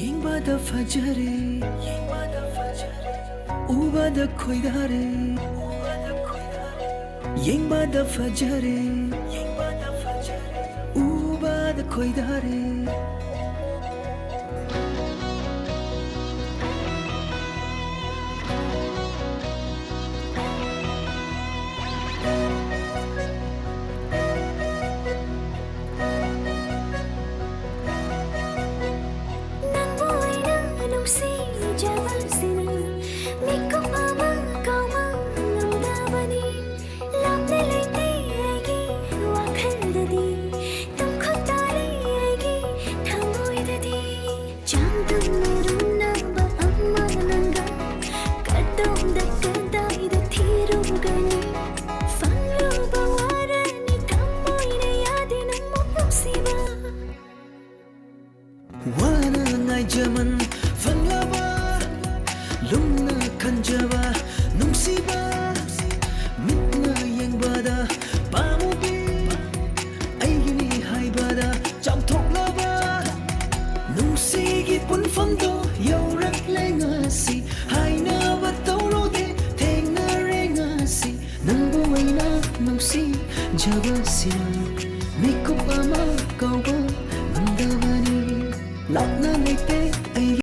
Yengba fajare, uba da khoidare. Yengba fajare, uba da khoidare. Wana ngai jaman fanlaba lumna kanjaba nungsiba mitna yengbada pamubi aigini haibada chamthoklaba nungsigi punfamdo yaurak lengasi haina batawrode thengna rengasi nangbu waina nungsi jabasi mikup ama kauba mandavani Lạc na ngày tết